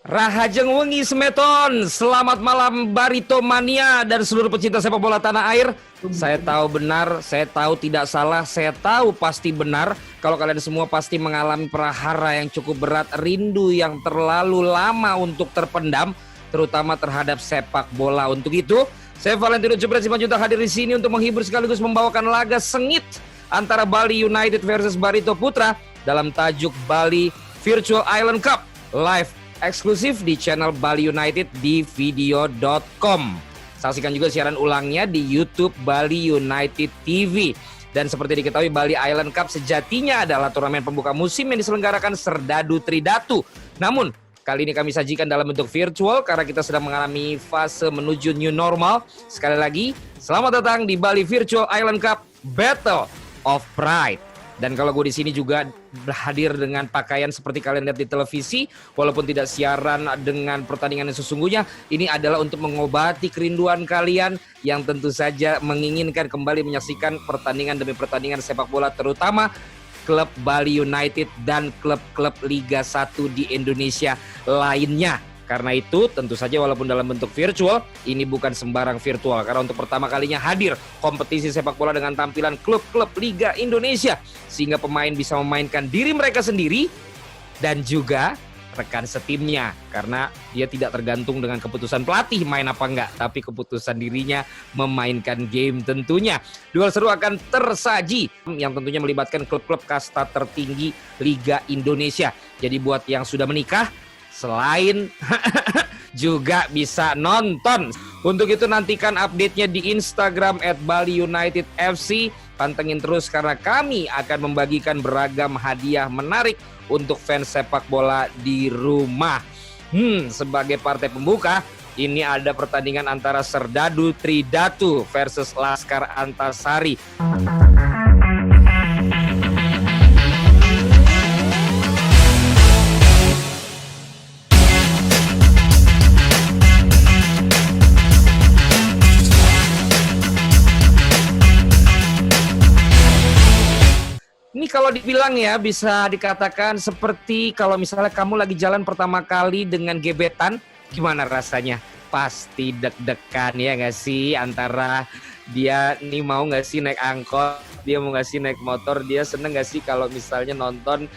Rahajeng wengi semeton, selamat malam Barito Mania dan seluruh pecinta sepak bola tanah air. Saya tahu benar, saya tahu tidak salah, saya tahu pasti benar. Kalau kalian semua pasti mengalami prahara yang cukup berat, rindu yang terlalu lama untuk terpendam, terutama terhadap sepak bola. Untuk itu, saya Valentino Jebret Simanjuntak hadir di sini untuk menghibur sekaligus membawakan laga sengit antara Bali United versus Barito Putra dalam tajuk Bali Virtual Island Cup live eksklusif di channel Bali United di video.com. Saksikan juga siaran ulangnya di YouTube Bali United TV. Dan seperti diketahui, Bali Island Cup sejatinya adalah turnamen pembuka musim yang diselenggarakan Serdadu Tridatu. Namun, kali ini kami sajikan dalam bentuk virtual karena kita sedang mengalami fase menuju new normal. Sekali lagi, selamat datang di Bali Virtual Island Cup Battle of Pride. Dan kalau gue di sini juga hadir dengan pakaian seperti kalian lihat di televisi, walaupun tidak siaran dengan pertandingan yang sesungguhnya, ini adalah untuk mengobati kerinduan kalian yang tentu saja menginginkan kembali menyaksikan pertandingan demi pertandingan sepak bola, terutama klub Bali United dan klub-klub Liga 1 di Indonesia lainnya. Karena itu tentu saja walaupun dalam bentuk virtual, ini bukan sembarang virtual. Karena untuk pertama kalinya hadir kompetisi sepak bola dengan tampilan klub-klub Liga Indonesia. Sehingga pemain bisa memainkan diri mereka sendiri dan juga rekan setimnya. Karena dia tidak tergantung dengan keputusan pelatih main apa enggak, tapi keputusan dirinya memainkan game tentunya. Duel seru akan tersaji yang tentunya melibatkan klub-klub kasta tertinggi Liga Indonesia. Jadi buat yang sudah menikah, selain juga bisa nonton. Untuk itu nantikan update-nya di Instagram @BaliUnitedFC. Pantengin terus karena kami akan membagikan beragam hadiah menarik untuk fans sepak bola di rumah. Sebagai partai pembuka, ini ada pertandingan antara Serdadu Tridatu versus Laskar Antasari. Ini kalau dibilang ya bisa dikatakan seperti kalau misalnya kamu lagi jalan pertama kali dengan gebetan, gimana rasanya? Pasti deg-degan ya nggak sih, antara dia nih mau nggak sih naik angkot, dia mau nggak sih naik motor, dia seneng nggak sih kalau misalnya nonton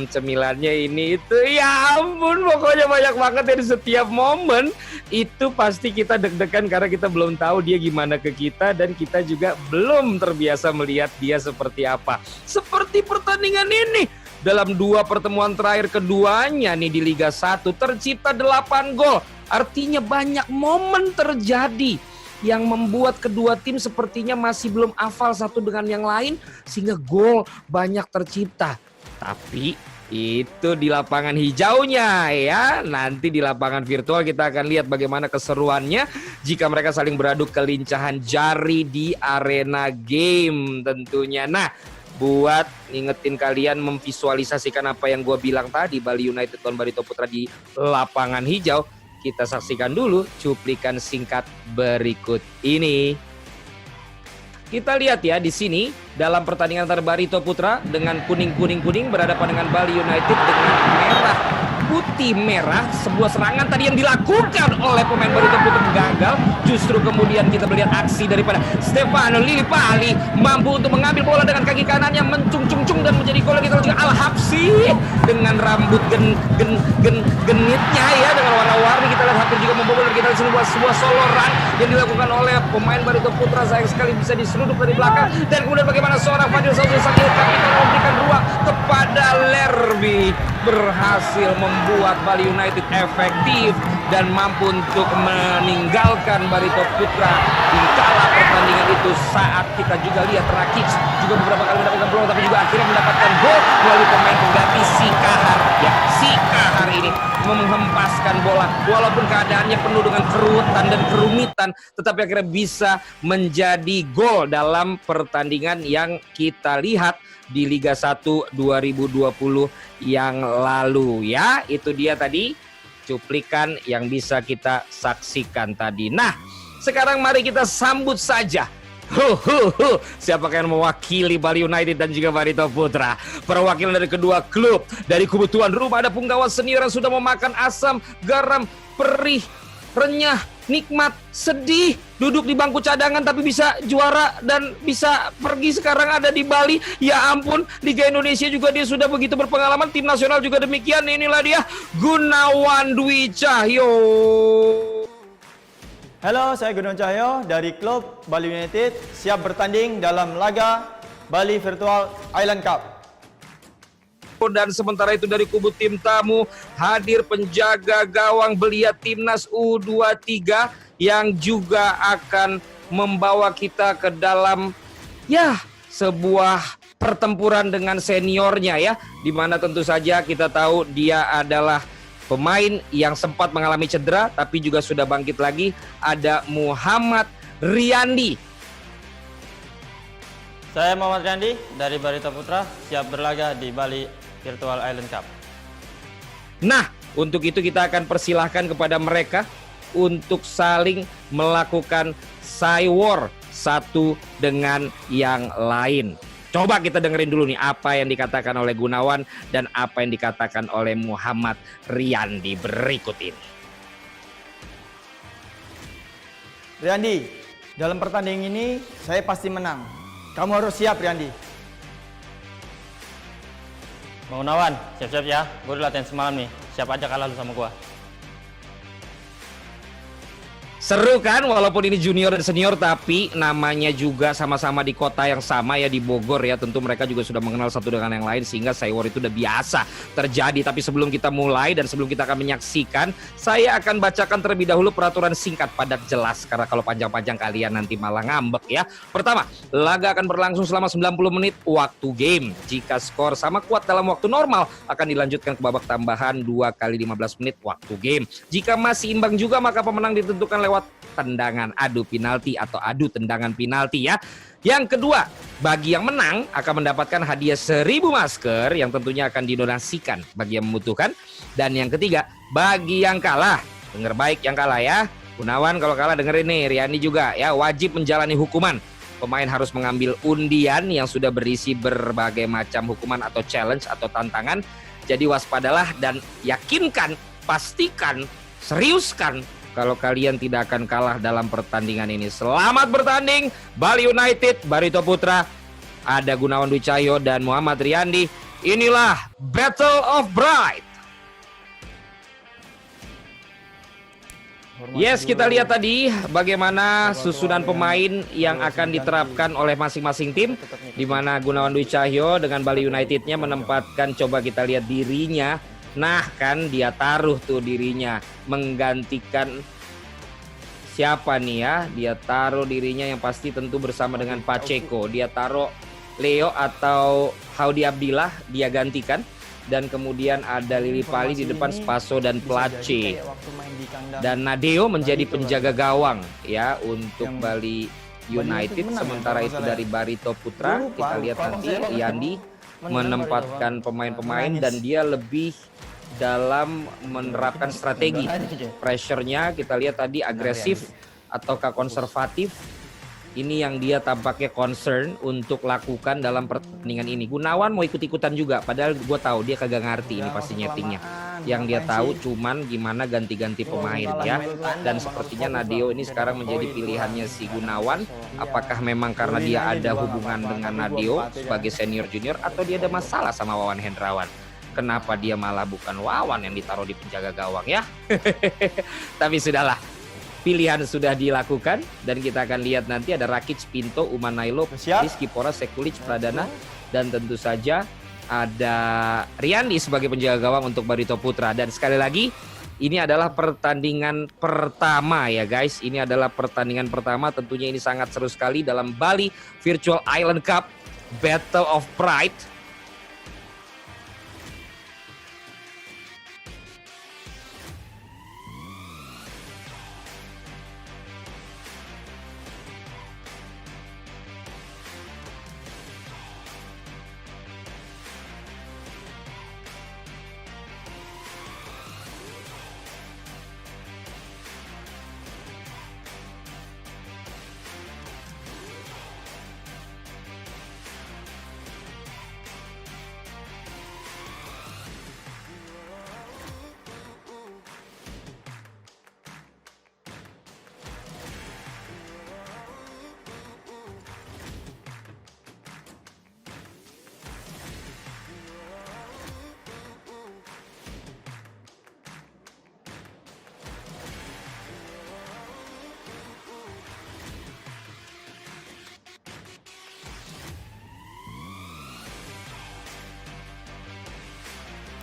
cemilannya ini itu. Ya ampun, pokoknya banyak banget dari setiap momen itu pasti kita deg-degan karena kita belum tahu dia gimana ke kita dan kita juga belum terbiasa melihat dia seperti apa. Seperti pertandingan ini, dalam 2 pertemuan terakhir keduanya nih di Liga 1 tercipta 8 gol. Artinya banyak momen terjadi yang membuat kedua tim sepertinya masih belum hafal satu dengan yang lain sehingga gol banyak tercipta. Tapi itu di lapangan hijaunya ya. Nanti di lapangan virtual kita akan lihat bagaimana keseruannya jika mereka saling beradu kelincahan jari di arena game tentunya. Nah, buat ngingetin kalian memvisualisasikan apa yang gue bilang tadi, Bali United lawan Barito Putra di lapangan hijau, kita saksikan dulu cuplikan singkat berikut ini. Kita lihat ya di sini dalam pertandingan antara Barito Putra dengan kuning berhadapan dengan Bali United dengan merah putih merah. Sebuah serangan tadi yang dilakukan oleh pemain Barito Putra gagal. Justru kemudian kita melihat aksi daripada Stefano Lillipali mampu untuk mengambil bola dengan kaki kanannya mencung-cung dan menjadi gol. Kita juga Al-Habsi dengan rambut genitnya ya dengan warna-warni. Kita lihat hampir juga membawa bola. Kita lihat sebuah soloran yang dilakukan oleh pemain Barito Putra, sayang sekali bisa diseruduk dari belakang. Dan kemudian bagaimana seorang Fadil Sauzi Sakil kapitan memberikan ruang kepada Lerby, berhasil membuat Bali United efektif dan mampu untuk meninggalkan Barito Putra di kala pertandingan itu. Saat kita juga lihat Rakic juga beberapa kali mendapatkan peluang tapi juga akhirnya mendapatkan menghempaskan bola walaupun keadaannya penuh dengan keruwetan dan kerumitan, tetapi akhirnya bisa menjadi gol dalam pertandingan yang kita lihat di Liga 1 2020 yang lalu ya. Itu dia tadi cuplikan yang bisa kita saksikan tadi. Nah, sekarang mari kita sambut saja siapakah yang mewakili Bali United dan juga Barito Putra. Perwakilan dari kedua klub. Dari kubu tuan rumah ada punggawa senior yang sudah memakan asam, garam, perih, renyah, nikmat, sedih, duduk di bangku cadangan tapi bisa juara dan bisa pergi sekarang ada di Bali. Ya ampun, Liga Indonesia juga dia sudah begitu berpengalaman, tim nasional juga demikian. Inilah dia Gunawan Dwi Cahyo. Halo, saya Gunawan Cahyo dari klub Bali United, siap bertanding dalam laga Bali Virtual Island Cup. Dan sementara itu dari kubu tim tamu hadir penjaga gawang belia timnas U23 yang juga akan membawa kita ke dalam sebuah pertempuran dengan seniornya ya, dimana tentu saja kita tahu dia adalah pemain yang sempat mengalami cedera tapi juga sudah bangkit lagi. Ada Muhammad Riyandi. Saya Muhammad Riyandi dari Barito Putra, siap berlaga di Bali Virtual Island Cup. Nah, untuk itu kita akan persilahkan kepada mereka untuk saling melakukan cywar satu dengan yang lain. Coba kita dengerin dulu nih apa yang dikatakan oleh Gunawan dan apa yang dikatakan oleh Muhammad Riyandi berikut ini. Riyandi, dalam pertandingan ini saya pasti menang. Kamu harus siap, Riyandi. Bang Gunawan, siap-siap ya. Gue udah latihan semalam nih. Siap aja kalah lu sama gue. Seru kan, walaupun ini junior dan senior tapi namanya juga sama-sama di kota yang sama ya, di Bogor ya. Tentu mereka juga sudah mengenal satu dengan yang lain sehingga cywar itu udah biasa terjadi. Tapi sebelum kita mulai dan sebelum kita akan menyaksikan, saya akan bacakan terlebih dahulu peraturan singkat padat jelas karena kalau panjang-panjang kalian nanti malah ngambek ya. Pertama, laga akan berlangsung selama 90 menit waktu game. Jika skor sama kuat dalam waktu normal akan dilanjutkan ke babak tambahan 2 kali 15 menit waktu game. Jika masih imbang juga maka pemenang ditentukan lewat tendangan adu penalti atau adu tendangan penalti ya. Yang kedua, bagi yang menang akan mendapatkan hadiah 1000 masker yang tentunya akan didonasikan bagi yang membutuhkan. Dan yang ketiga, bagi yang kalah, denger baik yang kalah ya. Gunawan kalau kalah dengerin nih, Riyandi juga ya, wajib menjalani hukuman. Pemain harus mengambil undian yang sudah berisi berbagai macam hukuman atau challenge atau tantangan. Jadi waspadalah dan yakinkan, pastikan, seriuskan kalau kalian tidak akan kalah dalam pertandingan ini. Selamat bertanding Bali United, Barito Putra, ada Gunawan Dwi Cahyo dan Muhammad Riyandi. Inilah Battle of Bright. Yes, kita lihat tadi bagaimana susunan pemain yang akan diterapkan oleh masing-masing tim, di mana Gunawan Dwi Cahyo dengan Bali United-nya menempatkan, coba kita lihat dirinya. Nah kan dia taruh tuh dirinya menggantikan siapa nih ya, dia taruh dirinya yang pasti tentu bersama dengan Pacheco. Dia taruh Leo atau Haudi Abdillah, dia gantikan. Dan kemudian ada Lili Pali di depan, Spaso dan Place. Dan Nadeo menjadi penjaga gawang ya untuk Bali United. Sementara itu dari Barito Putra kita lihat nanti Riyandi menempatkan pemain-pemain dan dia lebih dalam menerapkan strategi. Pressure-nya kita lihat tadi agresif ataukah konservatif. Ini yang dia tampaknya concern untuk lakukan dalam pertandingan ini. Gunawan mau ikut-ikutan juga, padahal gue tahu dia kagak ngerti ini pasti nyetingnya. Yang dia tahu cuman gimana ganti-ganti pemain ya. Dan sepertinya Nadeo ini sekarang menjadi pilihannya si Gunawan. Apakah memang karena dia ada hubungan dengan Nadeo sebagai senior junior atau dia ada masalah sama Wawan Hendrawan? Kenapa dia malah bukan Wawan yang ditaruh di penjaga gawang ya? Tapi sudahlah. Pilihan sudah dilakukan dan kita akan lihat nanti ada Rakic, Pinto, Umanailo, Rizky Pora, Sekulic, Pradana, dan tentu saja ada Riyandi sebagai penjaga gawang untuk Barito Putra. Dan sekali lagi ini adalah pertandingan pertama ya guys. Ini adalah pertandingan pertama, tentunya ini sangat seru sekali dalam Bali Virtual Island Cup Battle of Pride.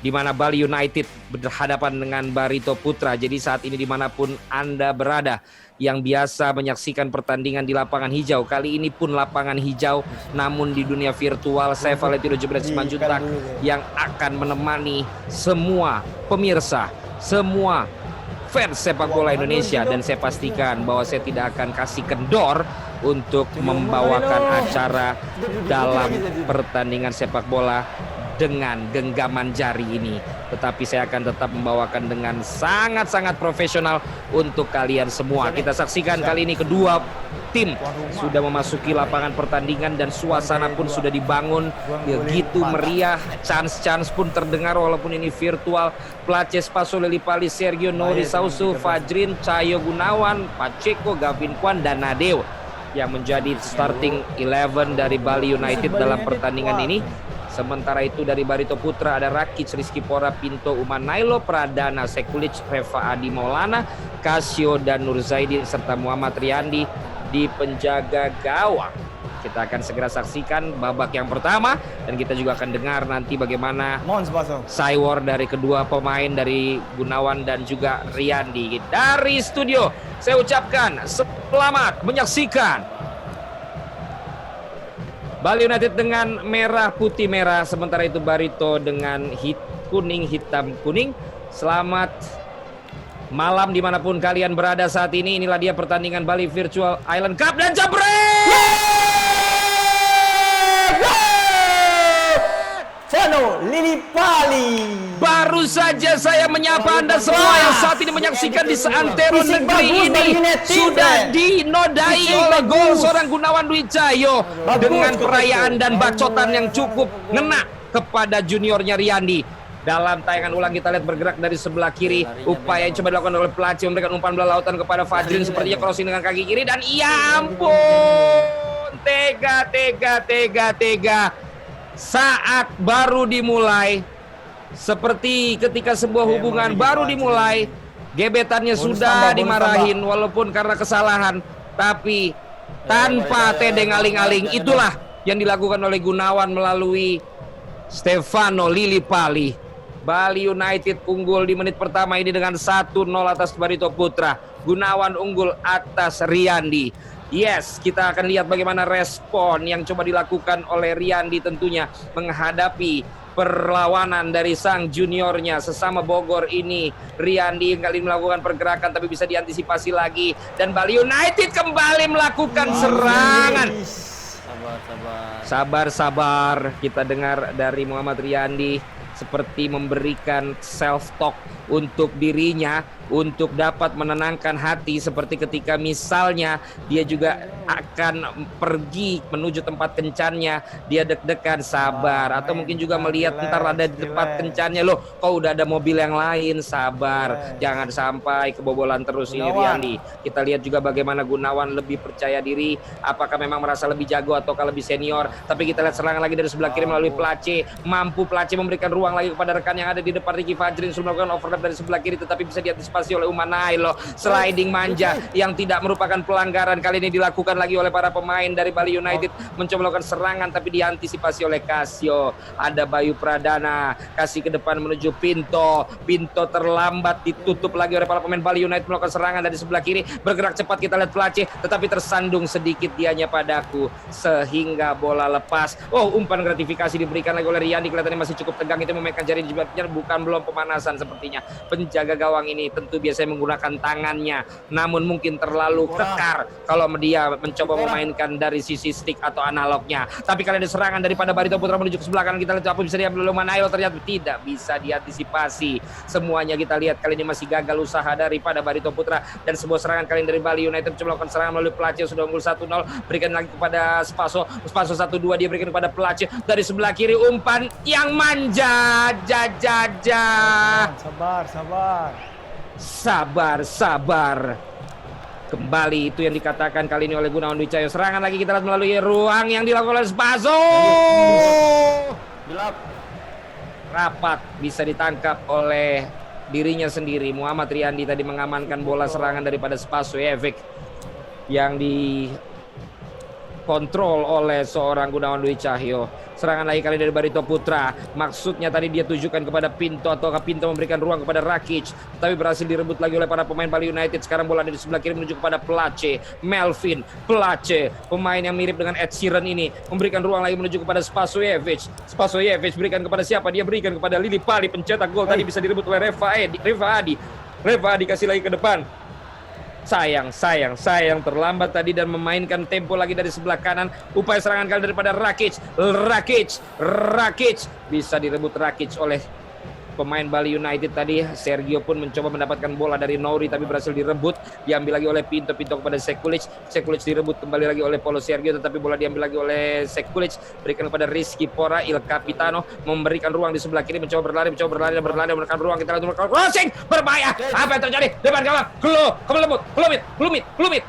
di mana Bali United berhadapan dengan Barito Putra. Jadi saat ini dimanapun Anda berada yang biasa menyaksikan pertandingan di lapangan hijau, kali ini pun lapangan hijau namun di dunia virtual, saya Valentino Jebret Simanjuntak yang akan menemani semua pemirsa, semua fans sepak bola Indonesia, dan saya pastikan bahwa saya tidak akan kasih kendor untuk membawakan acara dalam pertandingan sepak bola dengan genggaman jari ini, tetapi saya akan tetap membawakan dengan sangat-sangat profesional untuk kalian semua. Kita saksikan kali ini kedua tim sudah memasuki lapangan pertandingan dan suasana pun sudah dibangun begitu meriah. Chance pun terdengar walaupun ini virtual. Place, Spaso, Lillipali, Sergio, Nori, Sausu, Fajrin, Cahyo Gunawan, Pacheco, Gavin Kwan, dan Nadeo yang menjadi starting 11 dari Bali United dalam pertandingan ini. Sementara itu dari Barito Putra ada Rakic, Rizky Pora, Pinto, Umanailo, Pradana, Sekulic, Reva Adi Maulana, Kasio, dan Nur Zaidin serta Muhammad Riyandi di penjaga gawang. Kita akan segera saksikan babak yang pertama dan kita juga akan dengar nanti bagaimana cywar dari kedua pemain dari Gunawan dan juga Riyandi. Dari studio saya ucapkan selamat menyaksikan Bali United dengan merah putih merah, sementara itu Barito dengan kuning hitam kuning. Selamat malam dimanapun kalian berada saat ini. Inilah dia pertandingan Bali Virtual Island Cup dan jebret! Stefano Lillipali. Baru saja saya menyapa Anda semua yang saat ini menyaksikan di seantero negeri ini. Sudah dinodai oleh gol seorang Gunawan Dwi Cahyo dengan perayaan dan bacotan yang cukup ngena kepada juniornya Riyandi. Dalam tayangan ulang kita lihat bergerak dari sebelah kiri, upaya yang coba dilakukan oleh Place memberikan umpan bola lautan kepada Fajrin, sepertinya crossing dengan kaki kiri dan ya ampun, tega. Saat baru dimulai, seperti ketika sebuah hubungan baru dimulai, gebetannya sudah dimarahin walaupun karena kesalahan, tapi tanpa tedeng aling-aling. Itulah yang dilakukan oleh Gunawan melalui Stefano Lillipali. Bali United unggul di menit pertama ini dengan 1-0 atas Barito Putra. Gunawan unggul atas Riyandi. Yes, kita akan lihat bagaimana respon yang coba dilakukan oleh Riyandi tentunya menghadapi perlawanan dari sang juniornya sesama Bogor ini. Riyandi kali melakukan pergerakan tapi bisa diantisipasi lagi dan Bali United kembali melakukan serangan. Sabar. Kita dengar dari Muhammad Riyandi seperti memberikan self talk untuk dirinya untuk dapat menenangkan hati, seperti ketika misalnya dia juga akan pergi menuju tempat kencannya, dia deg-degan, sabar, atau mungkin juga melihat ntar ada di tempat kencannya, loh kok udah ada mobil yang lain, sabar, jangan sampai kebobolan terus ini Riyandi. Kita lihat juga bagaimana Gunawan lebih percaya diri, apakah memang merasa lebih jago ataukah lebih senior, tapi kita lihat serangan lagi dari sebelah kiri melalui Place, mampu Place memberikan ruang lagi kepada rekan yang ada di depan. Ricky Fajrin sudah melakukan overlap dari sebelah kiri tetapi bisa diantisipasi oleh Umanailo. Sliding manja yang tidak merupakan pelanggaran kali ini dilakukan lagi oleh para pemain dari Bali United, mencoba melakukan serangan tapi diantisipasi oleh Kasio. Ada Bayu Pradana, kasih ke depan menuju Pinto terlambat, ditutup lagi oleh para pemain Bali United, melakukan serangan dari sebelah kiri, bergerak cepat kita lihat Place tetapi tersandung sedikit dianya padaku sehingga bola lepas. Umpan gratifikasi diberikan lagi oleh Riyandi, kelihatannya masih cukup tegang, itu memainkan jari di jebaknya, bukan belum pemanasan sepertinya. Penjaga gawang ini tentu biasanya menggunakan tangannya, namun mungkin terlalu kekar kalau dia mencoba memainkan dari sisi stick atau analognya. Tapi kali ada serangan daripada Barito Putra menuju ke sebelah kanan, kita lihat apa bisa diambil oleh Umanailo, ternyata tidak bisa diantisipasi. Semuanya kita lihat kali ini masih gagal usaha daripada Barito Putra dan sebuah serangan kali ini dari Bali United mencoba melakukan serangan melalui Place, sudah unggul 1-0, berikan lagi kepada Spaso 1-2, dia berikan kepada Place dari sebelah kiri, umpan yang manja, sabar. Kembali itu yang dikatakan kali ini oleh Gunawan Dwi Cahyo. Serangan lagi kita lihat melalui ruang yang dilakukan oleh Spaso. Rapat bisa ditangkap oleh dirinya sendiri. Muhammad Riyandi tadi mengamankan bola serangan daripada Spaso Evik yang kontrol oleh seorang Gunawan Dwi Cahyo. Serangan lagi kali dari Barito Putra. Maksudnya tadi dia tujukan kepada Pinto, ataukah Pinto memberikan ruang kepada Rakic, tapi berhasil direbut lagi oleh para pemain Bali United. Sekarang bola di sebelah kiri menuju kepada Place, Melvin Place, pemain yang mirip dengan Ed Sheeran ini, memberikan ruang lagi menuju kepada Spasojevic. Spasojevic berikan kepada siapa? Dia berikan kepada Lili Pali, pencetak gol tadi bisa direbut oleh Reva Adi. Reva Adi kasih lagi ke depan. Sayang terlambat tadi dan memainkan tempo lagi dari sebelah kanan. Upaya serangan kali daripada Rakic bisa direbut Rakic oleh pemain Bali United tadi. Sergio pun mencoba mendapatkan bola dari Nouri tapi berhasil direbut, diambil lagi oleh Pinto kepada Sekulic direbut kembali lagi oleh Paulo Sergio, tetapi bola diambil lagi oleh Sekulic, berikan kepada Rizky Pora, Il Capitano memberikan ruang di sebelah kiri, mencoba berlari, memberikan ruang, kita lihat crossing, berbahaya. Apa yang terjadi? Depan gawang, Glumit.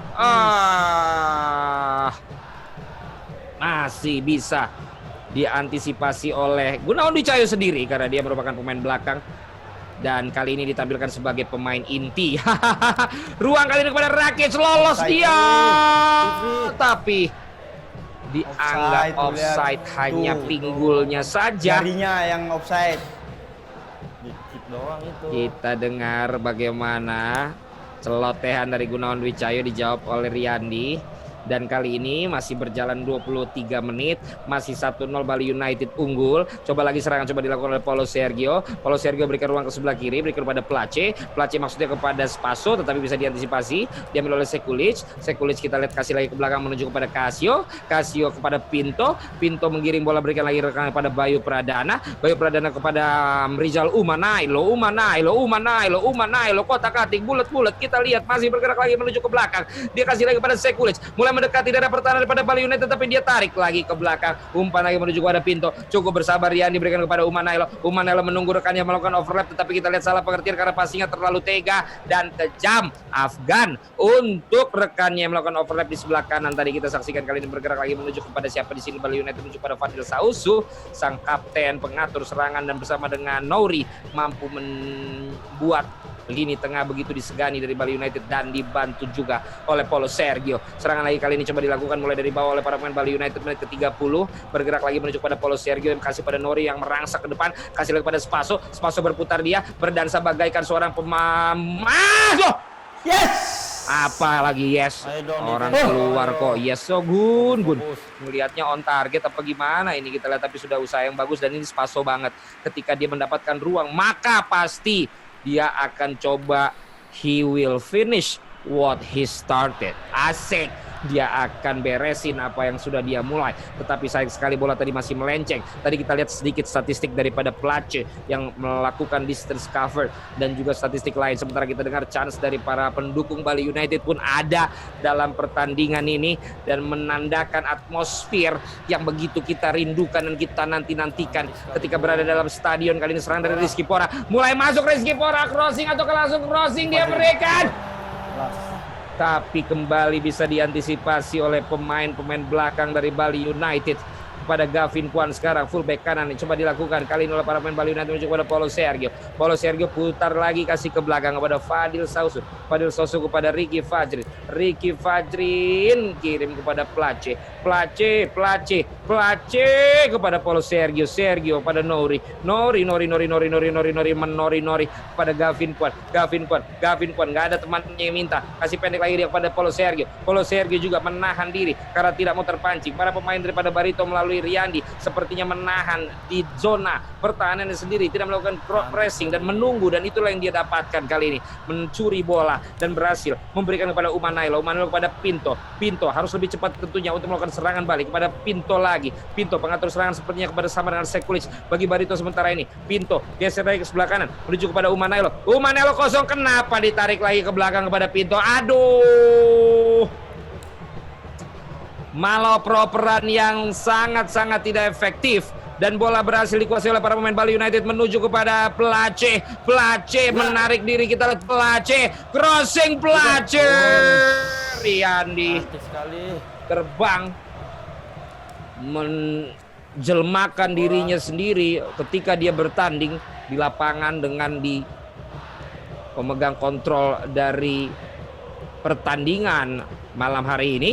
Masih bisa diantisipasi oleh Gunawan Dwi Cahyo sendiri karena dia merupakan pemain belakang dan kali ini ditampilkan sebagai pemain inti. Ruang kali ini kepada Rakic, lolos dia, tapi dianggap offside, hanya pinggulnya saja. Jarinya yang offside. Dikit doang itu. Kita dengar bagaimana celotehan dari Gunawan Dwi Cahyo dijawab oleh Riyandi. Dan kali ini masih berjalan 23 menit, masih 1-0 Bali United unggul. Coba lagi serangan coba dilakukan oleh Paulo Sergio. Paulo Sergio berikan ruang ke sebelah kiri, berikan kepada Place maksudnya kepada Spaso, tetapi bisa diantisipasi, diambil oleh Sekulic kita lihat kasih lagi ke belakang menuju kepada Casio kepada Pinto menggiring bola, berikan lagi rekan kepada Bayu Pradana kepada Rizal Umanailo, kotak-katik bulat-bulat, kita lihat masih bergerak lagi menuju ke belakang, dia kasih lagi kepada Sekulic, mulai mendekati daerah pertahanan daripada Bali United, tapi dia tarik lagi ke belakang, umpan lagi menuju kepada Pinto, cukup bersabar Rian diberikan kepada Umanailo menunggu rekannya melakukan overlap, tetapi kita lihat salah pengertian karena passingnya terlalu tega dan kejam Afgan untuk rekannya melakukan overlap di sebelah kanan. Tadi kita saksikan kali ini bergerak lagi menuju kepada siapa di sini, Bali United menuju kepada Fadil Sausu, sang kapten pengatur serangan, dan bersama dengan Nouri mampu membuat lini tengah begitu disegani dari Bali United dan dibantu juga oleh Paulo Sergio. Serangan lagi kali ini coba dilakukan mulai dari bawah oleh para pemain Bali United, menit ke-30 bergerak lagi menuju pada Paulo Sergio yang kasih pada Nouri yang merangsak ke depan, kasih lagi pada Spaso berputar, dia berdansa bagaikan seorang Yes! Apa lagi yes? Orang keluar kok yes. So Gun. Melihatnya on target apa gimana ini kita lihat, tapi sudah usaha yang bagus dan ini Spaso banget. Ketika dia mendapatkan ruang maka pasti dia akan coba, he will finish what he started. Asik. Dia akan beresin apa yang sudah dia mulai. Tetapi sayang sekali bola tadi masih melenceng. Tadi kita lihat sedikit statistik daripada Place yang melakukan distance cover dan juga statistik lain. Sementara kita dengar chance dari para pendukung Bali United pun ada dalam pertandingan ini dan menandakan atmosfer yang begitu kita rindukan dan kita nanti-nantikan ketika berada dalam stadion. Kali ini serangan dari Rizky Pora. Mulai masuk Rizky Pora, crossing atau langsung crossing dia berikan. Tapi kembali bisa diantisipasi oleh pemain-pemain belakang dari Bali United kepada Gavin Kwan. Sekarang fullback kanan coba dilakukan kali ini oleh para pemain Bali United menuju kepada Paulo Sergio putar lagi kasih ke belakang kepada Fadil Sausu kepada Ricky Fajrin kirim kepada Place kepada Paulo Sergio pada Nouri pada Gavin Kwan nggak ada temannya yang minta, kasih pendek lagi dia kepada Paulo Sergio juga menahan diri karena tidak mau terpancing. Para pemain daripada Barito melalui Riyandi sepertinya menahan di zona pertahanannya sendiri, tidak melakukan pressing dan menunggu, dan itulah yang dia dapatkan kali ini, mencuri bola dan berhasil memberikan kepada Umanailo kepada Pinto harus lebih cepat tentunya untuk melakukan serangan balik kepada Pinto lagi. Pinto pengatur serangan sepertinya kepada sama dengan Sekulic bagi Barito sementara ini. Pinto geser lagi ke sebelah kanan menuju kepada Umanailo kosong, kenapa ditarik lagi ke belakang kepada Pinto? Aduh, maloproperan yang sangat-sangat tidak efektif dan bola berhasil dikuasai oleh para pemain Bali United menuju kepada Place menarik diri, kita lihat Place crossing, Place Riyandi terbang menjelmakan dirinya sendiri ketika dia bertanding di lapangan dengan di pemegang kontrol dari pertandingan malam hari ini.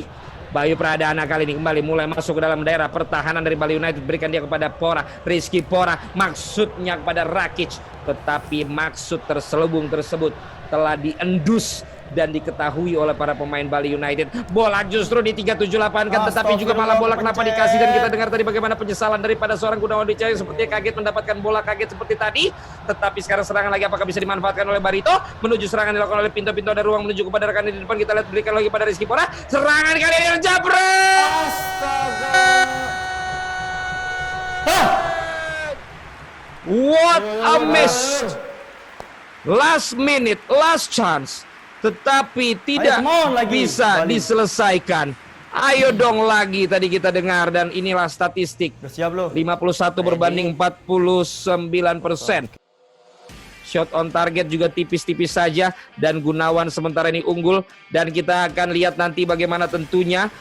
Bayu Pradana kali ini kembali mulai masuk ke dalam daerah pertahanan dari Bali United. Berikan dia kepada Pora, Rizky Pora, maksudnya kepada Rakic. Tetapi maksud terselubung tersebut telah diendus dan diketahui oleh para pemain Bali United. Bola justru di 378 kan, tetapi juga malah bola kenapa dikasih, dan kita dengar tadi bagaimana penyesalan daripada seorang Gunawan Dwi Cahyo sepertinya kaget mendapatkan bola, kaget seperti tadi. Tetapi sekarang serangan lagi apakah bisa dimanfaatkan oleh Barito? Menuju serangan dilakukan oleh Pinto ada ruang menuju kepada rekan di depan. Kita lihat berikan lagi pada Rizky Pora. Serangan kali ini jabret. What a miss. Last minute, last chance. Tetapi tidak bisa diselesaikan. Ayo dong lagi tadi kita dengar, dan inilah statistik. Siap lo. 51 berbanding 49%. Shot on target juga tipis-tipis saja, dan Gunawan sementara ini unggul. Dan kita akan lihat nanti bagaimana tentunya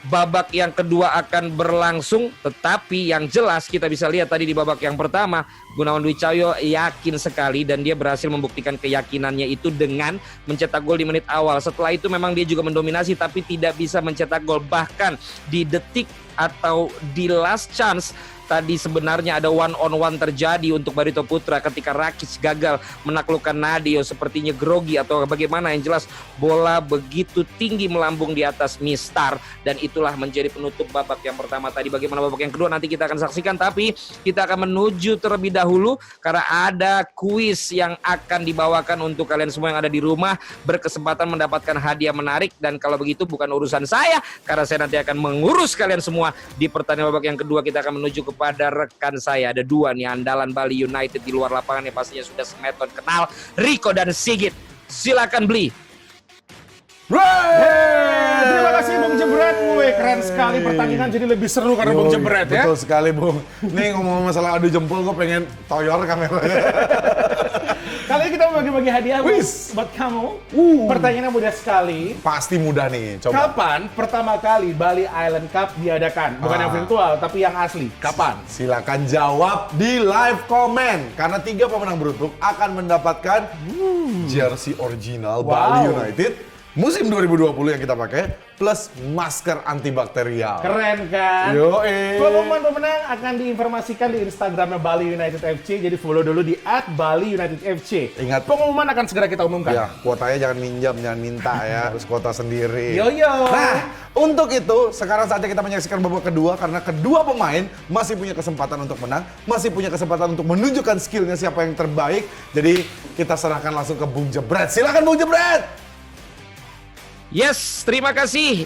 babak yang kedua akan berlangsung. Tetapi yang jelas kita bisa lihat tadi di babak yang pertama, Gunawan Dwi Cahyo yakin sekali, dan dia berhasil membuktikan keyakinannya itu dengan mencetak gol di menit awal. Setelah itu memang dia juga mendominasi tapi tidak bisa mencetak gol. Bahkan di detik atau di last chance tadi sebenarnya ada one on one terjadi untuk Barito Putra ketika Rakic gagal menaklukkan Nadeo, sepertinya grogi atau bagaimana, yang jelas bola begitu tinggi melambung di atas Mistar, dan itulah menjadi penutup babak yang pertama tadi. Bagaimana babak yang kedua nanti kita akan saksikan, tapi kita akan menuju terlebih dahulu karena ada kuis yang akan dibawakan untuk kalian semua yang ada di rumah, berkesempatan mendapatkan hadiah menarik. Dan kalau begitu bukan urusan saya, karena saya nanti akan mengurus kalian semua di pertandingan babak yang kedua. Kita akan menuju kepada rekan saya, ada dua nih andalan Bali United di luar lapangan yang pastinya sudah semeton kenal, Rico dan Sigit. Silakan beli. Terima kasih Bung Jebret. Keren sekali pertandingan, jadi lebih seru karena Bung Jebret ya. Betul sekali Bung. Nih ngomong masalah adu jempol, gue pengen toyor kameranya. Kali ini kita mau bagi-bagi hadiah buat kamu. Pertanyaannya mudah sekali. Pasti mudah nih, coba. Kapan pertama kali Bali Island Cup diadakan? Bukan yang virtual, tapi yang asli. Kapan? Silakan jawab di live comment. Karena 3 pemenang beruntung akan mendapatkan jersey original Bali United musim 2020 yang kita pakai, plus masker antibakterial. Keren kan? Yoi. Pengumuman pemenang akan diinformasikan di Instagramnya Bali United FC, jadi follow dulu di @BaliUnitedFC. Ingat, pengumuman akan segera kita umumkan. ya, kuotanya jangan minjam, jangan minta ya, harus kuota sendiri. Yo. Nah, untuk itu sekarang saatnya kita menyaksikan babak kedua, karena kedua pemain masih punya kesempatan untuk menang, masih punya kesempatan untuk menunjukkan skillnya siapa yang terbaik. Jadi kita serahkan langsung ke Bung Jebret. Silakan Bung Jebret. Yes, terima kasih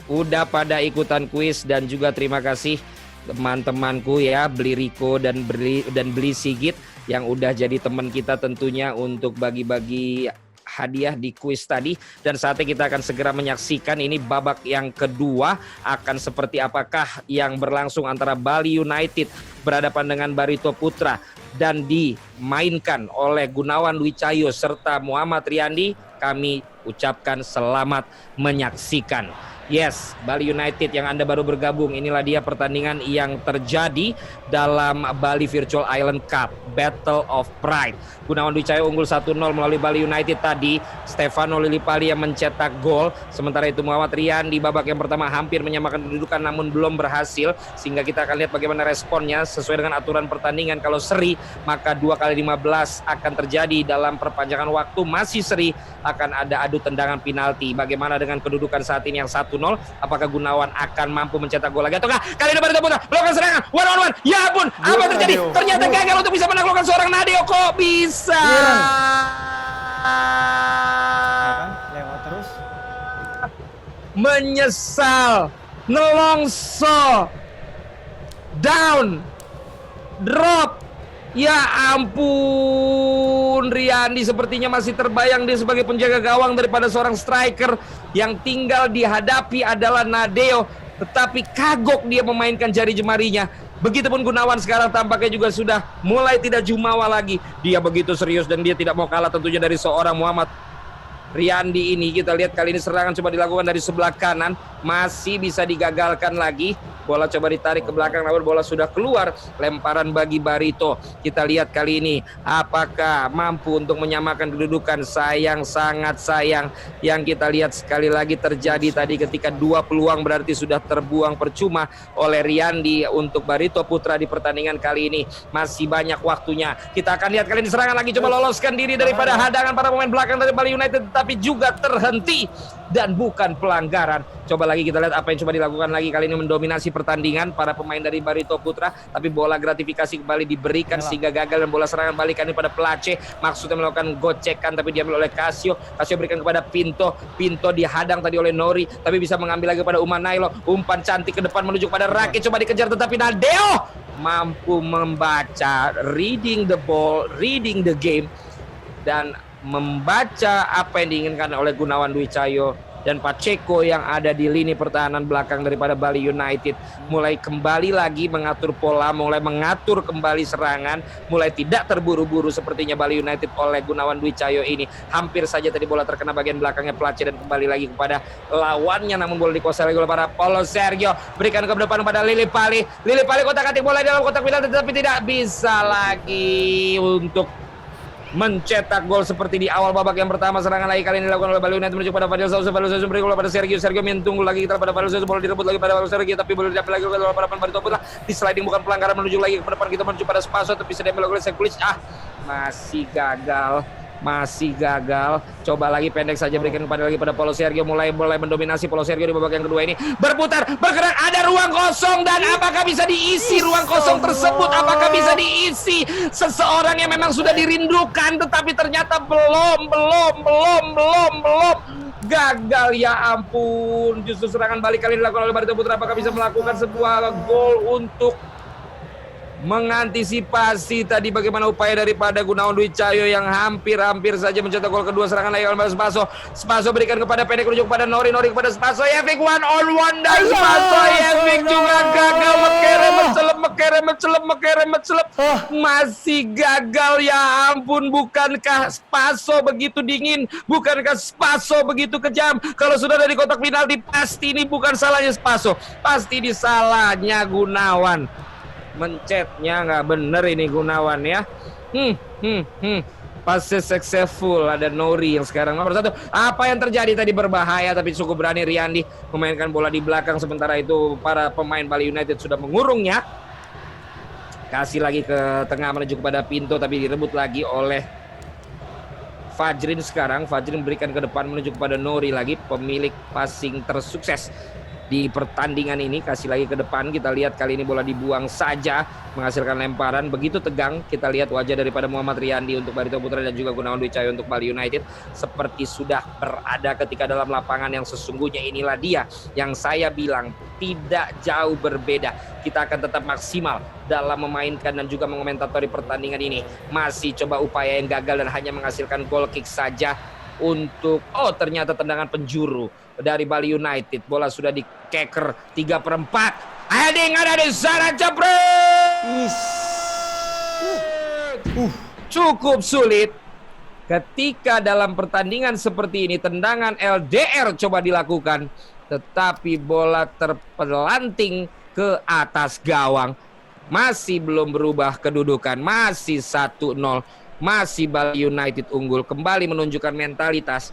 udah pada ikutan kuis, dan juga terima kasih teman-temanku ya, beli Rico dan beli Sigit yang udah jadi teman kita tentunya untuk bagi-bagi hadiah di kuis tadi. Dan saatnya kita akan segera menyaksikan ini babak yang kedua akan seperti apakah yang berlangsung antara Bali United berhadapan dengan Barito Putra dan dimainkan oleh Gunawan Dwi Cahyo serta Muhammad Riyandi. Kami ucapkan selamat menyaksikan. Yes, Bali United yang Anda baru bergabung, inilah dia pertandingan yang terjadi dalam Bali Virtual Island Cup Battle of Pride. Gunawan Dwi Cahyo unggul 1-0 melalui Bali United tadi. Stefano Lillipali yang mencetak gol. Sementara itu Muhammad Rian di babak yang pertama hampir menyamakan kedudukan namun belum berhasil. Sehingga kita akan lihat bagaimana responnya sesuai dengan aturan pertandingan. Kalau seri maka 2x15 akan terjadi dalam perpanjangan waktu. Masih seri akan ada adu tendangan penalti. Bagaimana dengan kedudukan saat ini yang 1-0? Apakah Gunawan akan mampu mencetak gol lagi atau enggak? Kali ini Barito Putra melakukan serangan one on one. Ya ampun, apa terjadi? Ternyata gagal untuk bisa menaklukkan seorang Nadeo. Kok bisa? Lewat terus. Menyesal, nelongso, down, drop. Ya ampun, Riyandi sepertinya masih terbayang dia sebagai penjaga gawang daripada seorang striker yang tinggal dihadapi adalah Nadeo. Tetapi kagok dia memainkan jari jemarinya. Begitupun Gunawan sekarang tampaknya juga sudah mulai tidak jumawa lagi. Dia begitu serius dan dia tidak mau kalah tentunya dari seorang Muhammad Riyandi ini. Kita lihat kali ini serangan coba dilakukan dari sebelah kanan. masih bisa digagalkan lagi. Bola coba ditarik ke belakang, namun bola sudah keluar. Lemparan bagi Barito. Kita lihat kali ini apakah mampu untuk menyamakan kedudukan. Sayang, sangat sayang. Yang kita lihat sekali lagi terjadi tadi ketika 2 peluang berarti sudah terbuang percuma oleh Riyandi untuk Barito Putra di pertandingan kali ini. Masih banyak waktunya. Kita akan lihat kali ini serangan lagi, coba loloskan diri daripada hadangan para pemain belakang dari Bali United, tapi juga terhenti dan bukan pelanggaran. Coba lagi kita lihat apa yang coba dilakukan lagi kali ini, mendominasi pertandingan para pemain dari Barito Putra, tapi bola gratifikasi kembali diberikan sehingga gagal dan bola serangan balikan pada Place. Maksudnya melakukan gocekan tapi diambil oleh Casio. Casio berikan kepada Pinto. Pinto dihadang tadi oleh Nori tapi bisa mengambil lagi pada Umanailo. Umpan cantik ke depan menuju pada Rakic, coba dikejar tetapi Nadeo mampu membaca, reading the ball, reading the game, dan membaca apa yang diinginkan oleh Gunawan Dwi Cahyo dan Pacheco yang ada di lini pertahanan belakang daripada Bali United. Mulai kembali lagi mengatur pola, mulai mengatur kembali serangan, mulai tidak terburu-buru sepertinya Bali United oleh Gunawan Dwi Cahyo ini. Hampir saja tadi bola terkena bagian belakangnya Place dan kembali lagi kepada lawannya, namun bola dikuasai lagi oleh para Paulo Sergio. Berikan ke depan pada Lili Pali. Lili Pali kotak-atik bola di dalam kotak penalti tetapi tidak bisa lagi untuk mencetak gol seperti di awal babak yang pertama. Serangan lagi kali ini dilakukan oleh Bali United menuju pada Fadil Sousa. Fadil Sousa berikan bola pada Sergio. Sergio tunggu lagi kita pada Fadil Sousa. Bola direbut lagi pada Fadil Sergio tapi bola diambil lagi oleh para pemain Barito Putra. Di sliding bukan pelanggaran, menuju lagi ke depan kita menuju pada Spaso tapi bisa diambil oleh Sekulic. Masih gagal. Masih gagal. Coba lagi pendek saja berikan kepada lagi pada Paulo Sergio. Mulai mendominasi Paulo Sergio di babak yang kedua ini. Berputar, bergerak, ada ruang kosong dan apakah bisa diisi ruang kosong tersebut? Apakah bisa diisi seseorang yang memang sudah dirindukan tetapi ternyata belum. Gagal, ya ampun. Justru serangan balik kali ini dilakukan oleh Barito Putra. Apakah bisa melakukan sebuah gol untuk mengantisipasi tadi bagaimana upaya daripada Gunawan Dwi Cahyo yang hampir saja mencetak gol kedua. Serangan lagi oleh Spaso. Spaso berikan kepada pendek menuju kepada Nori kepada Spaso. Yevik 1-on-1 dan Spaso. Yevik juga gagal. Mencelep. Masih gagal, ya ampun. Bukankah Spaso begitu dingin? Bukankah Spaso begitu kejam? Kalau sudah dari kotak penalti pasti ini bukan salahnya Spaso. Pasti disalahnya Gunawan. Mencetnya nggak bener ini Gunawan ya. Pasti successful. Ada Nori yang sekarang nomor 1. Apa yang terjadi tadi berbahaya tapi cukup berani Riyandi memainkan bola di belakang. Sementara itu para pemain Bali United sudah mengurungnya. Kasih lagi ke tengah menuju kepada Pinto tapi direbut lagi oleh Fajrin sekarang. Fajrin berikan ke depan menuju kepada Nori lagi, pemilik passing tersukses di pertandingan ini. Kasih lagi ke depan, kita lihat kali ini bola dibuang saja, menghasilkan lemparan. Begitu tegang kita lihat wajah daripada Muhammad Riyandi untuk Barito Putra dan juga Gunawan Dwi Cahyo untuk Bali United, seperti sudah berada ketika dalam lapangan yang sesungguhnya. Inilah dia yang saya bilang tidak jauh berbeda. Kita akan tetap maksimal dalam memainkan dan juga mengomentari pertandingan ini. Masih coba upaya yang gagal dan hanya menghasilkan goal kick saja untuk ternyata tendangan penjuru dari Bali United. Bola sudah dikeker 3/4. Heading ada di sana, jebret. Cukup sulit ketika dalam pertandingan seperti ini. Tendangan LDR coba dilakukan tetapi bola terpelanting ke atas gawang. Masih belum berubah kedudukan, masih 1-0. Masih Bali United unggul. Kembali menunjukkan mentalitas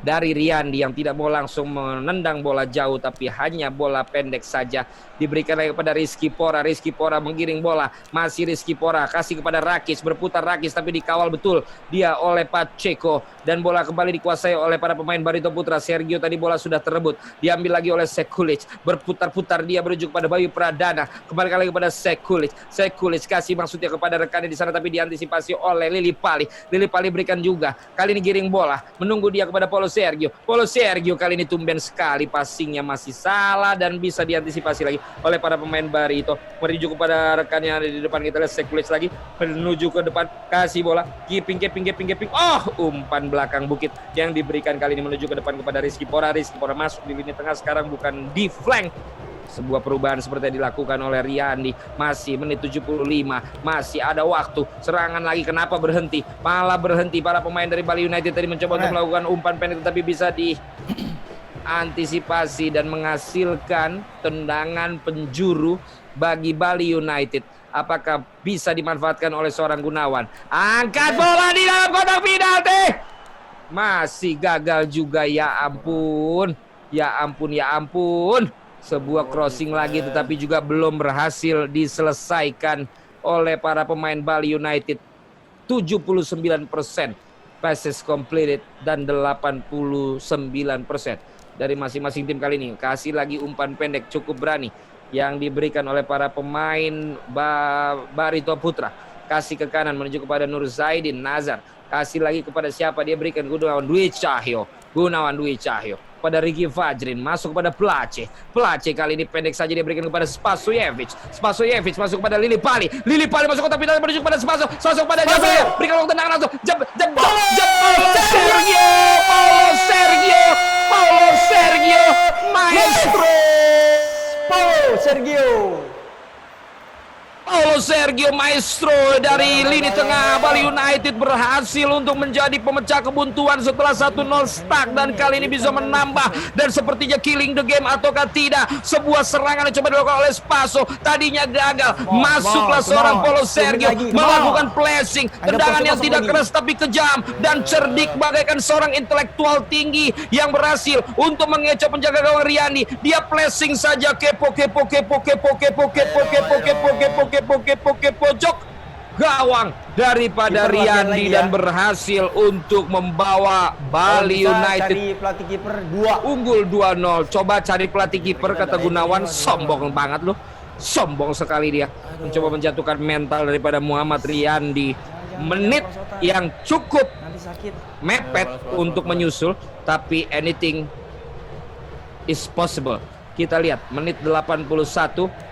dari Riyandi yang tidak mau langsung menendang bola jauh tapi hanya bola pendek saja. Diberikan lagi kepada Rizky Pora. Rizky Pora menggiring bola. Masih Rizky Pora kasih kepada Rakic. Berputar Rakic tapi dikawal betul dia oleh Pacheco. Dan bola kembali dikuasai oleh para pemain Barito Putra. Sergio tadi bola sudah terebut. Diambil lagi oleh Sekulic. Berputar-putar dia menuju kepada Bayu Pradana. Kembali lagi kepada Sekulic. Sekulic kasih maksudnya kepada rekannya di sana tapi diantisipasi oleh Lili Pali. Lili Pali berikan juga. Kali ini giring bola. Menunggu dia kepada Paulo Sergio. Paulo Sergio kali ini tumben sekali, passingnya masih salah dan bisa diantisipasi lagi oleh para pemain Barito. Menuju kepada rekannya yang ada di depan, kita lihat Sekulic lagi menuju ke depan, kasih bola, keeping. Umpan belakang bukit yang diberikan kali ini menuju ke depan kepada Rizky Pora. Rizky Pora masuk di lini tengah sekarang, bukan di flank. Sebuah perubahan seperti yang dilakukan oleh Riyandi. Masih menit 75, masih ada waktu. Serangan lagi, kenapa berhenti? Malah berhenti. Para pemain dari Bali United tadi mencoba untuk melakukan umpan pendek tetapi bisa mengantisipasi dan menghasilkan tendangan penjuru bagi Bali United. Apakah bisa dimanfaatkan oleh seorang Gunawan? Angkat bola di dalam kotak penalti. Masih gagal juga, ya ampun. Ya ampun, ya ampun. Sebuah crossing lagi tetapi juga belum berhasil diselesaikan oleh para pemain Bali United. 79% passes completed dan 89% dari masing-masing tim kali ini. Kasih lagi umpan pendek cukup berani yang diberikan oleh para pemain Barito Putra. Kasih ke kanan menuju kepada Nur Zaidin Nazar. Kasih lagi kepada siapa, dia berikan Gunawan Dwi Cahyo. Pada Ricky Fajrin, masuk kepada Place kali ini pendek saja, dia berikan kepada Spasojevic masuk kepada Lili Pali masuk kotak penalti menuju kepada Spaso pada Jabal, berikan waktu tendangan langsung Paulo Sergio maestro Paulo Sergio maestro dari lini tengah Bali United berhasil untuk menjadi pemecah kebuntuan setelah 1-0 stuck, dan kali ini bisa menambah dan sepertinya killing the game ataukah tidak. Sebuah serangan yang coba dilakukan oleh Spaso tadinya gagal, masuklah seorang Paulo Sergio melakukan flashing, tendangan yang tidak keras tapi kejam dan cerdik bagaikan seorang intelektual tinggi yang berhasil untuk mengecoh penjaga gawang Riyandi. Dia flashing saja kepo pojok gawang daripada Riyandi dan berhasil untuk membawa Bali United cari pelatih kiper unggul 2-0. Coba cari pelatih kiper, kata Gunawan. Sombong banget loh, sombong sekali dia mencoba menjatuhkan mental daripada Muhammad Riyandi. Menit yang cukup mepet untuk menyusul, tapi anything is possible. Kita lihat menit 81,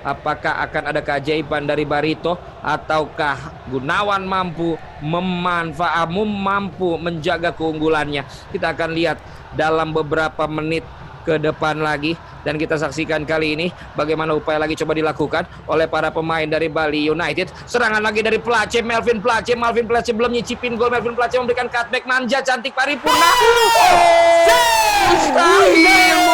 apakah akan ada keajaiban dari Barito ataukah Gunawan mampu mampu menjaga keunggulannya. Kita akan lihat dalam beberapa menit ke depan lagi, dan kita saksikan kali ini bagaimana upaya lagi coba dilakukan oleh para pemain dari Bali United. Serangan lagi dari Place, Melvin Place belum nyicipin gol. Melvin Place memberikan cutback manja cantik paripurna. Mustahil.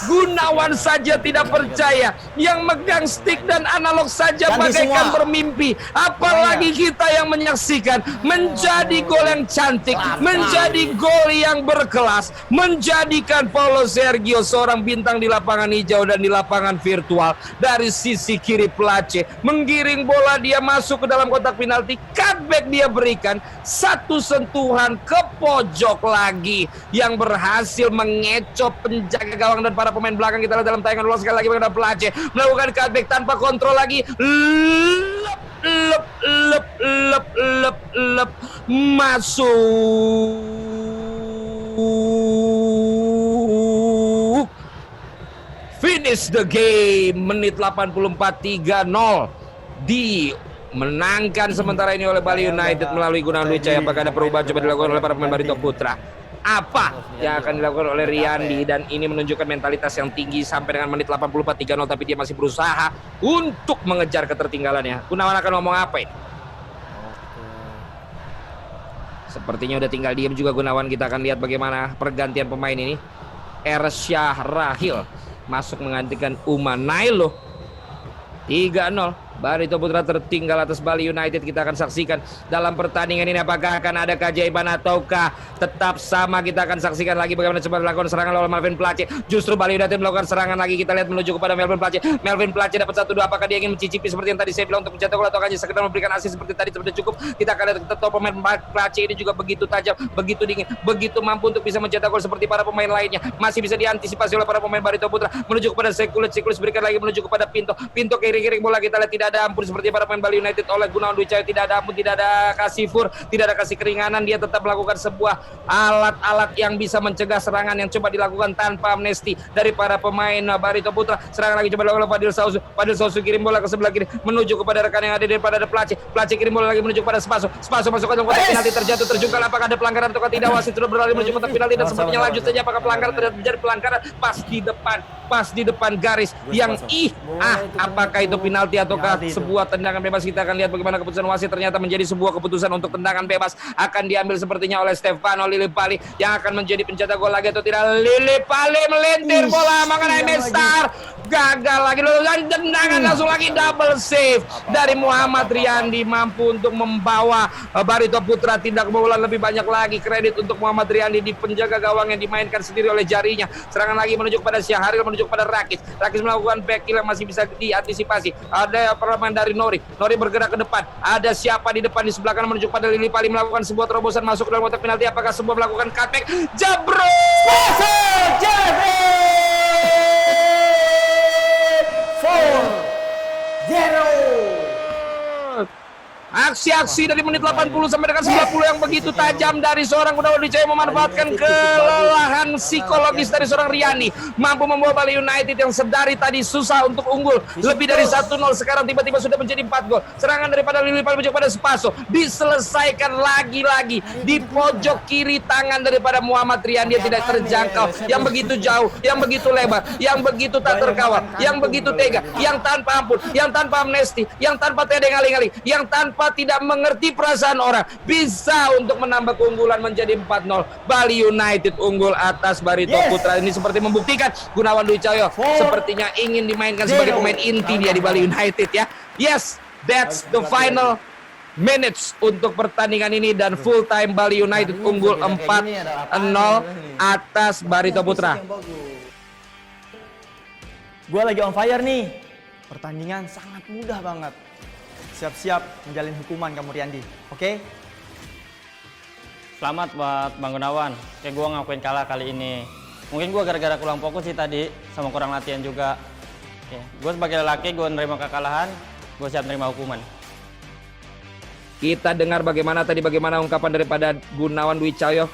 Gunawan saja tidak percaya, yang megang stick dan analog saja bagaikan bermimpi, apalagi kita yang menyaksikan. Menjadi gol yang cantik, menjadi gol yang berkelas, menjadikan Paulo Sergio seorang bintang di lapangan hijau dan di lapangan virtual. Dari sisi kiri Place menggiring bola, dia masuk ke dalam kotak penalti, cutback dia berikan, satu sentuhan ke pojok lagi yang berhasil mengecoh penjaga gawang dan para pemain belakang. Kita lihat dalam tayangan ulang sekali lagi bagaimana Place melakukan cutback tanpa kontrol lagi, lep masuk. Finish the game. Menit 84, 3-0 dimenangkan sementara ini oleh Bali United melalui Gunawan Dwi Cahyo. Apakah ada perubahan coba dilakukan oleh para pemain Barito Putra? Apa yang akan dilakukan oleh Riyandi? Dan ini menunjukkan mentalitas yang tinggi sampai dengan menit 84, 3-0, tapi dia masih berusaha untuk mengejar ketertinggalannya. Gunawan akan ngomong apa ini? Sepertinya udah tinggal diam juga Gunawan. Kita akan lihat bagaimana pergantian pemain ini. Ersyah Rahil masuk menggantikan Umanailo. 3-0. Barito Putra tertinggal atas Bali United. Kita akan saksikan dalam pertandingan ini apakah akan ada keajaiban ataukah tetap sama. Kita akan saksikan lagi bagaimana coba dilakukan serangan oleh Melvin Place. Justru Bali United melakukan serangan lagi. Kita lihat menuju kepada Melvin Place. Melvin Place dapat 1-2. Apakah dia ingin mencicipi seperti yang tadi saya bilang untuk mencetak gol, atau hanya sekedar memberikan assist seperti tadi sudah cukup? Kita akan lihat tetap pemain Place ini juga begitu tajam, begitu dingin, begitu mampu untuk bisa mencetak gol seperti para pemain lainnya. Masih bisa diantisipasi oleh para pemain Barito Putra. Menuju kepada Sekulit berikan lagi menuju kepada Pinto kiri-kiri bola. Kita lihat tidak ada ampun seperti para pemain Bali United oleh Gunawan Dwi Cahyo. Tidak ada ampun, tidak ada kasih fur, tidak ada kasih keringanan. Dia tetap melakukan sebuah alat-alat yang bisa mencegah serangan yang coba dilakukan tanpa amnesti dari para pemain Barito Putra. Serangan lagi coba dilakukan oleh Fadil Sausu kirim bola ke sebelah kiri menuju kepada rekan yang ada daripada Place kirim bola lagi menuju kepada Spaso masuk ke dalam kotak penalti, terjatuh terjungkal. Apakah ada pelanggaran atau tidak? Wasit sudah berlari menuju kotak penalti dan sepertinya lanjut saja. Apakah pelanggaran? Terjadi pelanggaran pas di depan garis yang apakah itu penalti ataukah seperti itu. sebuah tendangan bebas. Kita akan lihat bagaimana keputusan wasit ternyata menjadi sebuah keputusan untuk tendangan bebas. Akan diambil sepertinya oleh Stefano Lillipali yang akan menjadi pencetak gol lagi atau tidak. Lillipali melintir bola mengenai Mestar. Gagal lagi dan tendangan langsung lagi double save dari Muhammad Riyandi, mampu untuk membawa Barito Putra tidak kebobolan lebih banyak lagi. Kredit untuk Muhammad Riyandi di penjaga gawang yang dimainkan sendiri oleh jarinya. Serangan lagi menuju kepada Syahril, menuju kepada Rakis. Rakis melakukan back kill yang masih bisa diantisipasi. Ada perlawanan dari Nori. Nori bergerak ke depan. Ada siapa di depan di sebelah kanan menuju kepada Lillipali melakukan sebuah terobosan masuk ke dalam kotak penalti. Apakah sebuah melakukan cutback? Jabro! Aksi-aksi dari menit 80 sampai dengan 90 yang begitu tajam dari seorang Gunawan Dwi Cahyo memanfaatkan kelelahan psikologis dari seorang Riyandi, mampu membawa Bali United yang sedari tadi susah untuk unggul lebih dari 1-0 sekarang tiba-tiba sudah menjadi 4 gol. Serangan daripada Lillipali menuju pada Spaso diselesaikan lagi-lagi di pojok kiri tangan daripada Muhammad Riyandi yang tidak terjangkau, yang begitu jauh, yang begitu lebar, yang begitu tak terkawal, yang begitu tega, yang tanpa ampun, yang tanpa amnesti, yang tanpa tiada ngali-ngali, yang tanpa tidak mengerti perasaan orang, bisa untuk menambah keunggulan menjadi 4-0. Bali United unggul atas Barito Putra. Ini seperti membuktikan Gunawan Dwi Cahyo sepertinya ingin dimainkan sebagai pemain inti dia di Bali United ya. Yes, that's the final minutes untuk pertandingan ini dan full time Bali United unggul 4-0 atas Barito Putra. Gue lagi on fire nih. Pertandingan sangat mudah banget. Siap-siap menjalin hukuman kamu Riyandi, oke? Selamat buat Bang Gunawan. Kayak gue ngakuin kalah kali ini. Mungkin gue gara-gara kurang fokus sih tadi, sama kurang latihan juga. Gue sebagai lelaki, gue nerima kekalahan, gue siap nerima hukuman. Kita dengar bagaimana ungkapan daripada Gunawan Dwi Cahyo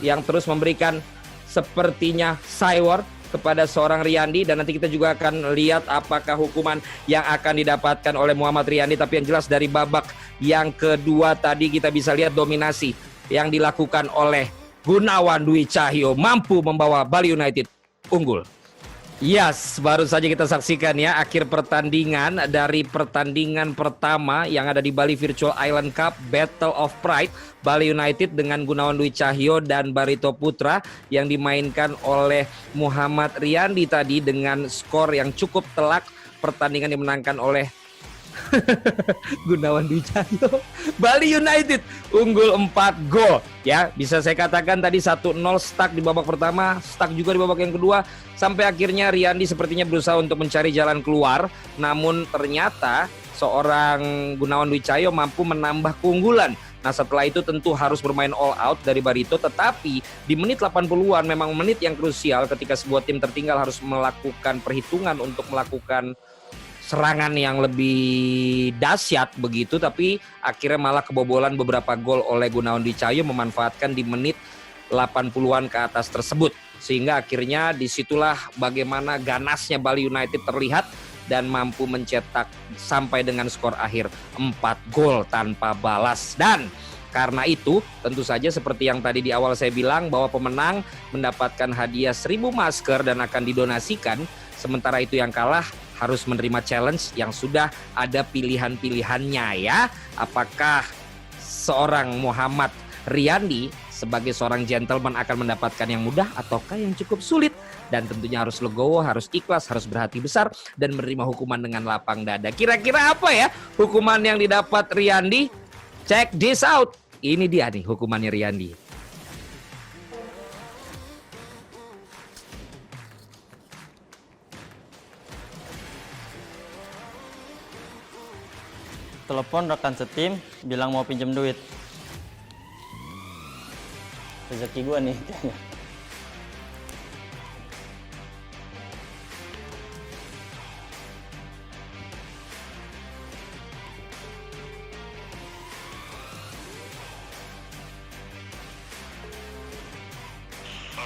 yang terus memberikan sepertinya cywar kepada seorang Riyandi, dan nanti kita juga akan lihat apakah hukuman yang akan didapatkan oleh Muhammad Riyandi. Tapi yang jelas dari babak yang kedua tadi kita bisa lihat dominasi yang dilakukan oleh Gunawan Dwi Cahyo mampu membawa Bali United unggul. Yes, baru saja kita saksikan ya akhir pertandingan dari pertandingan pertama yang ada di Bali Virtual Island Cup Battle of Pride. Bali United dengan Gunawan Dwi Cahyo dan Barito Putra yang dimainkan oleh Muhammad Riyandi tadi dengan skor yang cukup telak. Pertandingan dimenangkan oleh Gunawan Dwi Cahyo. Bali United unggul 4 gol. Ya, bisa saya katakan tadi 1-0 stuck di babak pertama, stuck juga di babak yang kedua, sampai akhirnya Riyandi sepertinya berusaha untuk mencari jalan keluar. Namun ternyata seorang Gunawan Dwi Cahyo mampu menambah keunggulan. Nah, setelah itu tentu harus bermain all out dari Barito, tetapi di menit 80-an memang menit yang krusial ketika sebuah tim tertinggal harus melakukan perhitungan untuk melakukan serangan yang lebih dahsyat begitu, tapi akhirnya malah kebobolan beberapa gol oleh Gunawan Dwi Cahyo memanfaatkan di menit 80-an ke atas tersebut. Sehingga akhirnya disitulah bagaimana ganasnya Bali United terlihat dan mampu mencetak sampai dengan skor akhir 4 gol tanpa balas. Dan karena itu tentu saja seperti yang tadi di awal saya bilang bahwa pemenang mendapatkan hadiah 1000 masker dan akan didonasikan. Sementara itu yang kalah harus menerima challenge yang sudah ada pilihan-pilihannya ya. Apakah seorang Muhammad Riyandi sebagai seorang gentleman akan mendapatkan yang mudah ataukah yang cukup sulit? Dan tentunya harus legowo, harus ikhlas, harus berhati besar dan menerima hukuman dengan lapang dada. Kira-kira apa ya hukuman yang didapat Riyandi? Check this out. Ini dia nih hukumannya Riyandi. Telepon rekan setim, bilang mau pinjem duit. Rezeki gue nih kayaknya.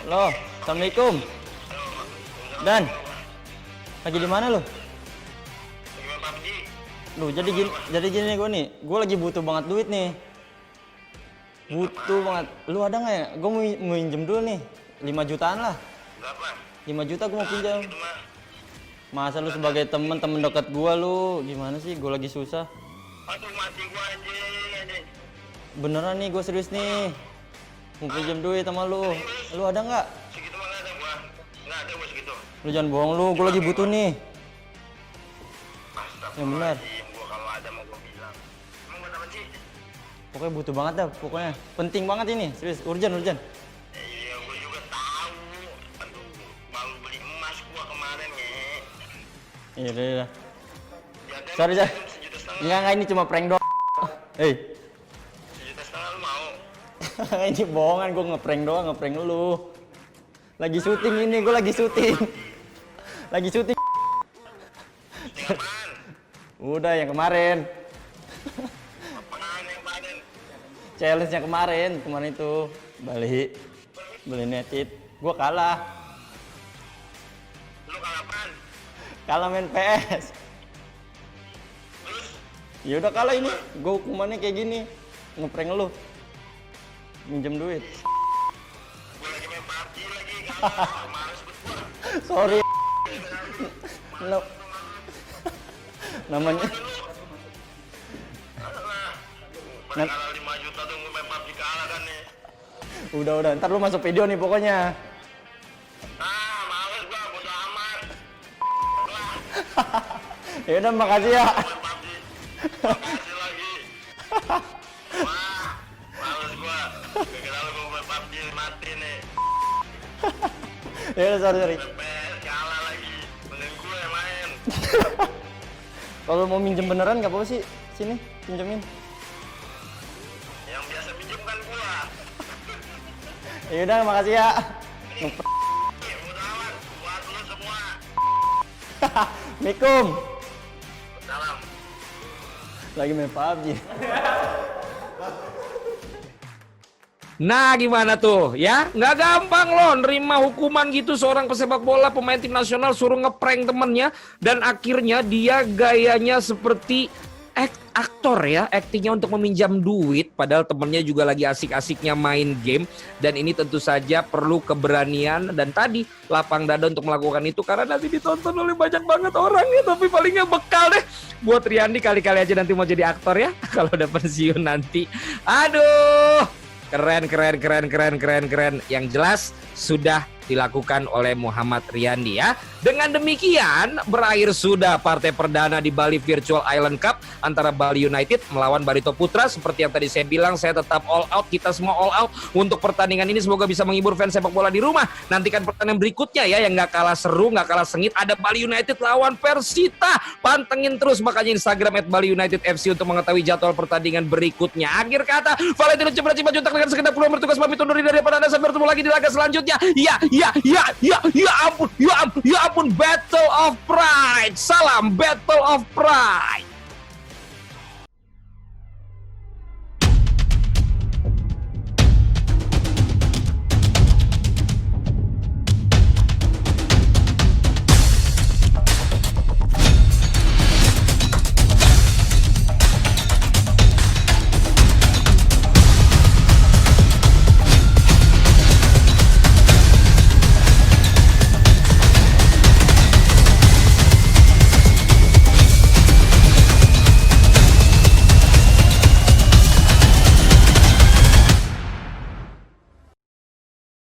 Halo, Assalamualaikum. Dan, lagi di mana lo? Duh, jadi gini gue nih, gue lagi butuh banget duit nih. Butuh banget. Lu ada nggak ya? Gue mau minjem dulu nih, 5 jutaan lah. Berapa? 5 juta gue mau pinjam. Gitu mah. Masa lu sebagai temen dekat gua lu, gimana sih? Gua lagi susah. Aduh mati gua anjing. Beneran nih, gua serius nih. Mau pinjam duit sama lu. Lu ada nggak? Segitu mah nggak ada gua. Nggak ada gua segitu. Lu jangan bohong lu, gua lagi butuh nih. Yang benar. Gua kalau ada mau gua bilang. Emang buat apa sih? Pokoknya butuh banget dah, pokoknya. Penting banget ini, serius, urgent. Iya gua juga tahu. Aduh, baru beli emas gua kemarin ya. Iya, udah. Jaga Sorry. 1,5 juta. Enggak, ini cuma prank doang. Hei. 1,5 juta lu mau? Ini bohongan, gue ngeprank doang, ngeprank lu. Lagi syuting ini, gue lagi syuting. Lagi syuting. Apaan? Udah yang kemarin. Apaan yang panen? Challenge-nya kemarin itu Bali United. Gue kalah. Lu kalah apaan? Kalah main PS. Terus? Ya udah kalah ini. Gue hukumannya kayak gini. Ngeprank lu. Minjem duit. Gua lagi main PUBG lagi. Kalah. Males bet gua. Sorry. Namanya Pada kalah 5 juta tuh gua main PUBG kalah kan nih. udah, ntar lu masuk video nih pokoknya. Ah, males gua, bodo amat. Ya udah, makasih ya. Main PUBG. Makasih lagi. Wah, males gua. Kira lu gua main PUBG mati nih. Ya udah, sorry. PS kalah lagi. Mending gue yang main. Kalau mau minjem beneran nggak apa-apa sih, sini pinjemin. Yang biasa pinjem kan gua. Ya udah, makasih ya. Bodo amat, buat lu semua. Assalamualaikum. Salam. Lagi main PUBG. Nah gimana tuh ya? Nggak gampang loh nerima hukuman gitu seorang pesepak bola pemain tim nasional suruh ngeprank temennya. Dan akhirnya dia gayanya seperti aktor ya, aktingnya untuk meminjam duit. Padahal temennya juga lagi asik-asiknya main game. Dan ini tentu saja perlu keberanian dan tadi lapang dada untuk melakukan itu. Karena nanti ditonton oleh banyak banget orang ya. Tapi palingnya bekal deh buat Riyandi kali-kali aja nanti mau jadi aktor ya. Kalau udah pensiun nanti. Aduh. Keren. Yang jelas sudah dilakukan oleh Muhammad Riyandi ya. Dengan demikian berakhir sudah partai perdana di Bali Virtual Island Cup antara Bali United melawan Barito Putra. Seperti yang tadi saya bilang, saya tetap all out, kita semua all out untuk pertandingan ini. Semoga bisa menghibur fans sepak bola di rumah. Nantikan pertandingan berikutnya ya, yang gak kalah seru, gak kalah sengit. Ada Bali United lawan Persita. Pantengin terus makanya Instagram @BaliUnitedFC untuk mengetahui jadwal pertandingan berikutnya. Akhir kata, Valentino Cipracima Juntak dengan segenap keluarga bertugas pamit undur diri daripada Anda sampai bertemu lagi di laga selanjutnya. Ya ampun, Battle of Pride. Salam Battle of Pride.